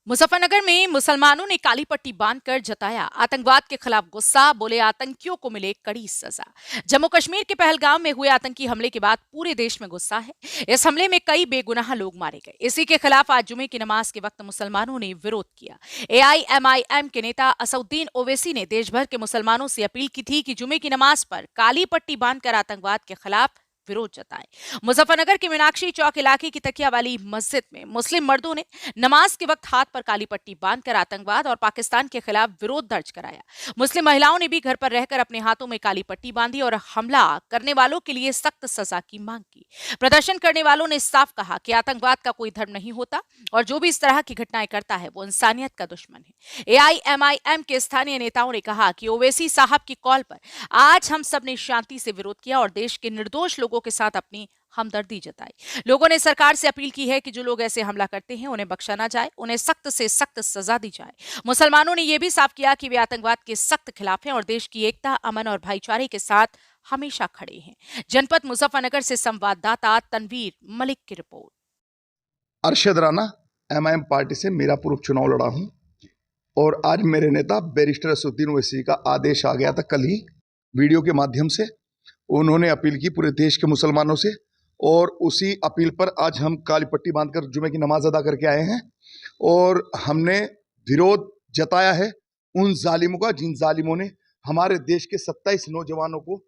मुजफ्फरनगर में मुसलमानों ने काली पट्टी बांधकर जताया आतंकवाद के खिलाफ गुस्सा। बोले आतंकियों को मिले कड़ी सजा। जम्मू कश्मीर के पहलगाम में हुए आतंकी हमले के बाद पूरे देश में गुस्सा है। इस हमले में कई बेगुनाह लोग मारे गए। इसी के खिलाफ आज जुमे की नमाज के वक्त मुसलमानों ने विरोध किया। एआईएमआईएम के नेता असउद्दीन ओवैसी ने देश भर के मुसलमानों से अपील की थी कि जुमे की नमाज पर काली पट्टी बांधकर आतंकवाद के खिलाफ विरोध जताएं। मुजफ्फरनगर के मीनाक्षी चौक इलाके की तकिया वाली मस्जिद में मुस्लिम मर्दों ने नमाज के वक्त हाथ पर काली पट्टी बांधकर आतंकवाद और पाकिस्तान के खिलाफ विरोध दर्ज कराया। मुस्लिम महिलाओं ने भी घर पर रहकर अपने हाथों में काली पट्टी बांधी और हमला करने वालों के लिए सख्त सजा की मांग की। प्रदर्शन करने वालों ने साफ कहा कि आतंकवाद का कोई धर्म नहीं होता और जो भी इस तरह की घटनाएं करता है वो इंसानियत का दुश्मन है। एआईएमआईएम के स्थानीय नेताओं ने कहा कि ओवैसी साहब की कॉल पर आज हम सब ने शांति से विरोध किया और देश के निर्दोष लोगों के साथ अपनी हमदर्दी जताई। लोगों ने सरकार से अपील की है कि जो लोग ऐसे हमला करते हैं उन्हें बख्शा ना जाए, उन्हें सख्त से सख्त सजा दी जाए। मुसलमानों ने यह भी साफ किया कि वे आतंकवाद के सख्त खिलाफ हैं और देश की एकता, अमन और भाईचारे के साथ हमेशा खड़े हैं। जनपद मुजफ्फरनगर से संवाददाता तनवीर मलिक की report. Arshad Rana MIM party से मीरापुर उपचुनाव लड़ा हूं और आज मेरे नेता बैरिस्टर असदुद्दीन ओवैसी का आदेश आ गया था कल ही वीडियो के माध्यम से। उन्होंने अपील की पूरे देश के मुसलमानों से और उसी अपील पर आज हम काली पट्टी बांधकर जुमे की नमाज अदा करके आए हैं और हमने विरोध जताया है उन जालिमों का जिन जालिमों ने हमारे देश के 27 नौजवानों को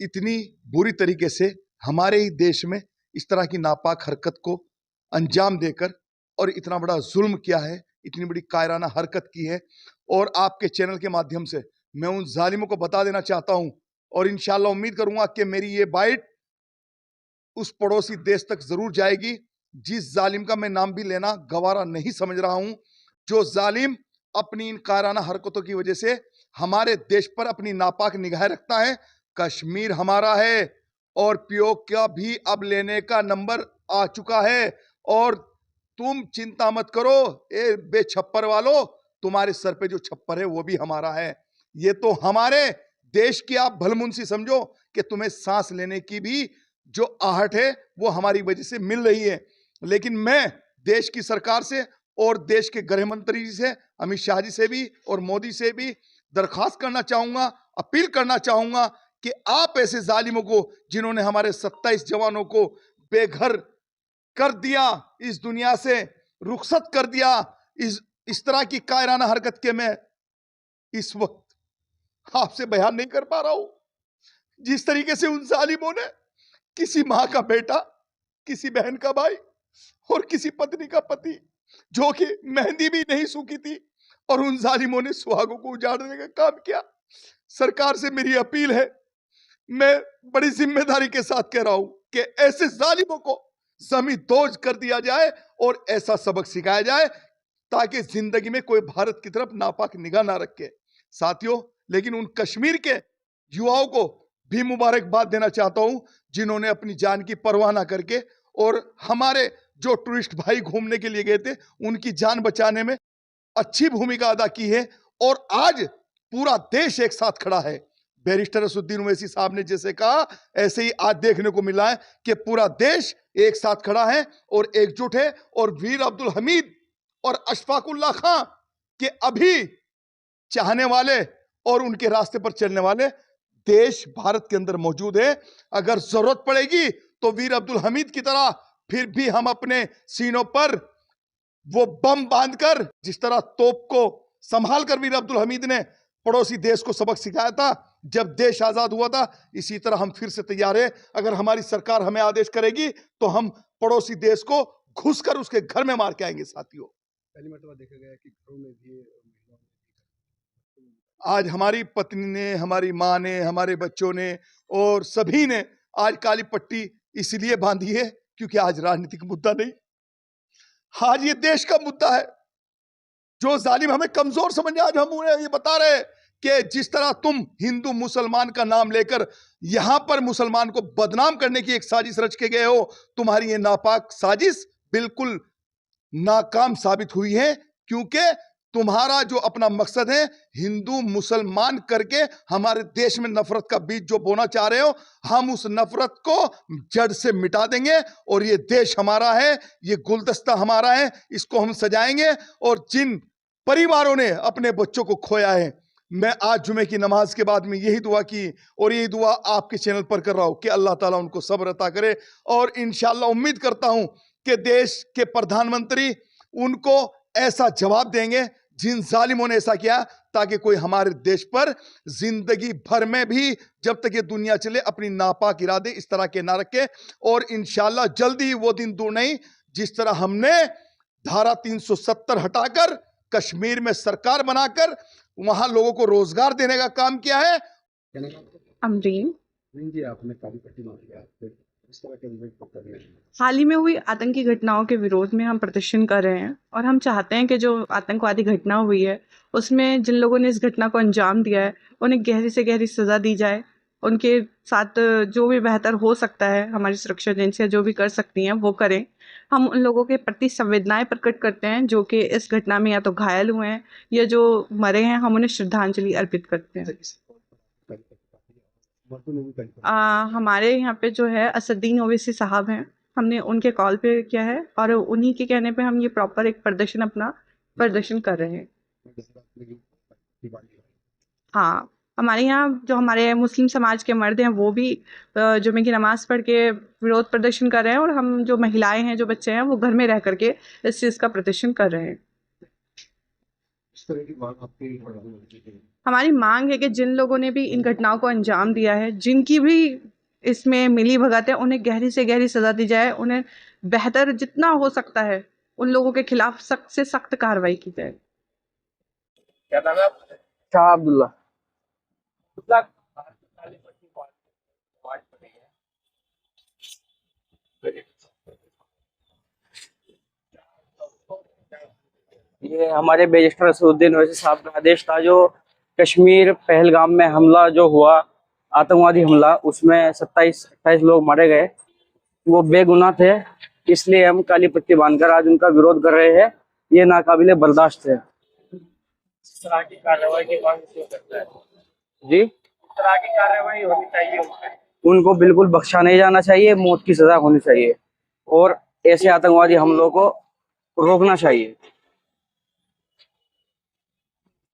इतनी बुरी तरीके से हमारे ही देश में इस तरह की नापाक हरकत को अंजाम देकर और इतना बड़ा जुल्म किया है, इतनी बड़ी कायराना हरकत की है। और आपके चैनल के माध्यम से मैं उन जालिमों को बता देना चाहता हूं और इंशाअल्लाह उम्मीद करूंगा कि मेरी ये बाइट उस पड़ोसी देश तक जरूर जाएगी जिस जालिम का मैं नाम भी लेना गवारा नहीं समझ रहा हूं, जो जालिम अपनी इन कायराना हरकतों की वजह से हमारे देश पर अपनी नापाक निगाह रखता है। कश्मीर हमारा है और पीओके का भी अब लेने का नंबर आ चुका है और तुम चिंता मत करो ए बेछप्पर वालों, तुम्हारे सर पे जो छप्पर है वो भी हमारा है। ये तो हमारे देश की आप भलमुंसी समझो कि तुम्हें सांस लेने की भी जो आहट है वो हमारी वजह से मिल रही है। लेकिन मैं देश की सरकार से और देश के गृह मंत्री जी से, अमित शाह जी से भी और मोदी से भी दरखास्त करना चाहूंगा, अपील करना चाहूंगा कि आप ऐसे जालिमों को जिन्होंने हमारे 27 जवानों को बेघर कर दिया, इस दुनिया से रुखसत कर दिया, इस तरह की कायराना हरकत के मैं इस वक्त आपसे बयान नहीं कर पा रहा हूं। जिस तरीके से उन जालिमों ने किसी मां का बेटा, किसी बहन का भाई और किसी पत्नी का पति जो कि मेहंदी भी नहीं सूखी थी और उन जालिमों ने सुहागों को उजाड़ने का काम किया। सरकार से मेरी अपील है, मैं बड़ी जिम्मेदारी के साथ कह रहा हूं कि ऐसे जालिमों को जमींदोज कर दिया जाए और ऐसा सबक सिखाया जाए ताकि जिंदगी में कोई भारत की तरफ नापाक निगाह ना रखे। साथियों, लेकिन उन कश्मीर के युवाओं को भी मुबारकबाद देना चाहता हूं जिन्होंने अपनी जान की परवाह ना करके और हमारे जो टूरिस्ट भाई घूमने के लिए गए थे उनकी जान बचाने में अच्छी भूमिका अदा की है और आज पूरा देश एक साथ खड़ा है। बैरिस्टर असदुद्दीन ओवैसी साहब ने जैसे कहा ऐसे ही आज देखने को मिला है कि पूरा देश एक साथ खड़ा है और एकजुट है और वीर अब्दुल हमीद और अशफाकुल्लाह खां के अभी चाहने वाले और उनके रास्ते पर चलने वाले देश भारत के अंदर मौजूद है। अगर जरूरत पड़ेगी तो वीर अब्दुल हमीद की तरह फिर भी हम अपने सीनों पर वो बम बांधकर, जिस तरह तोप को संभाल कर वीर अब्दुल हमीद ने पड़ोसी देश को सबक सिखाया था जब देश आजाद हुआ था, इसी तरह हम फिर से तैयार है। अगर हमारी सरकार हमें आदेश करेगी तो हम पड़ोसी देश को घुसकर उसके घर में मार के आएंगे। साथियों, पहली मर्तबा देखा गया कि घरों में भी आज हमारी पत्नी ने, हमारी माँ ने, हमारे बच्चों ने और सभी ने आज काली पट्टी इसलिए बांधी है क्योंकि आज राजनीतिक मुद्दा नहीं, आज ये देश का मुद्दा है। जो जालिम हमें कमजोर समझे, आज हम उन्हें ये बता रहे हैं कि जिस तरह तुम हिंदू मुसलमान का नाम लेकर यहां पर मुसलमान को बदनाम करने की एक साजिश रच के गए हो, तुम्हारी ये नापाक साजिश बिल्कुल नाकाम साबित हुई है क्योंकि तुम्हारा जो अपना मकसद है हिंदू मुसलमान करके हमारे देश में नफरत का बीज जो बोना चाह रहे हो, हम उस नफरत को जड़ से मिटा देंगे और ये देश हमारा है, ये गुलदस्ता हमारा है, इसको हम सजाएंगे। और जिन परिवारों ने अपने बच्चों को खोया है, मैं आज जुमे की नमाज के बाद में यही दुआ की और यही दुआ आपके चैनल पर कर रहा हूं कि अल्लाह ताला उनको सब्र अता करे। और इंशाअल्लाह उम्मीद करता हूं कि देश के प्रधानमंत्री उनको ऐसा जवाब देंगे जिन जालिमों ने ऐसा किया, ताकि कोई हमारे देश पर जिंदगी भर में भी जब तक ये दुनिया चले अपनी नापाक इरादे इस तरह के ना रखे। और इंशाअल्लाह जल्दी ही वो दिन दूर नहीं जिस तरह हमने धारा 370 हटाकर कश्मीर में सरकार बनाकर वहां लोगों को रोजगार देने का काम किया है। अमरीन, जी आपने काली पट्टी मांगी है, आपसे इस तरह के इवेंट को करने हैं। हाल ही में हुई आतंकी घटनाओं के विरोध में हम प्रदर्शन कर रहे हैं और हम चाहते हैं कि जो आतंकवादी घटना हुई है उसमें जिन लोगों ने इस घटना को अंजाम दिया है उन्हें गहरी से गहरी सज़ा दी जाए। उनके साथ जो भी बेहतर हो सकता है हमारी सुरक्षा एजेंसियाँ जो भी कर सकती हैं वो करें। हम उन लोगों के प्रति संवेदनाएं प्रकट करते हैं जो कि इस घटना में या तो घायल हुए हैं या जो मरे हैं, हम उन्हें श्रद्धांजलि अर्पित करते हैं। हमारे यहाँ पे जो है असदुद्दीन ओवैसी साहब हैं, हमने उनके कॉल पे किया है और उन्हीं के कहने पे हम ये प्रॉपर एक प्रदर्शन अपना प्रदर्शन कर रहे हैं। हाँ, हमारे यहाँ जो हमारे मुस्लिम समाज के मर्द हैं वो भी जुमे की नमाज़ पढ़ के विरोध प्रदर्शन कर रहे हैं और हम जो महिलाएं हैं, जो बच्चे हैं, वो घर में रह करके इस चीज़ का प्रदर्शन कर रहे हैं। इस तरह की बात आपकी हमारी मांग है कि जिन लोगों ने भी इन घटनाओं को अंजाम दिया है, जिनकी भी इसमें मिली भगत है, उन्हें गहरी से गहरी सज़ा दी जाए। उन्हें बेहतर जितना हो सकता है उन लोगों के खिलाफ सख्त से सख्त कार्रवाई की जाए। क्या नाम है आपका? शाह अब्दुल्ला। ये हमारे बैरिस्टर असदुद्दीन ओवैसी साहब का आदेश था। जो कश्मीर पहलगाम में हमला जो हुआ, आतंकवादी हमला, उसमें 27-28 लोग मारे गए, वो बेगुनाह थे। इसलिए हम काली पट्टी बांधकर आज उनका विरोध कर रहे हैं। ये नाकाबिले बर्दाश्त है। इस तरह की कार्रवाई की मांग क्यों करता है जी? इस तरह की कार्रवाई होनी चाहिए। उनको बिल्कुल बख्शा नहीं जाना चाहिए, मौत की सजा होनी चाहिए और ऐसे आतंकवादी हमलों को रोकना चाहिए।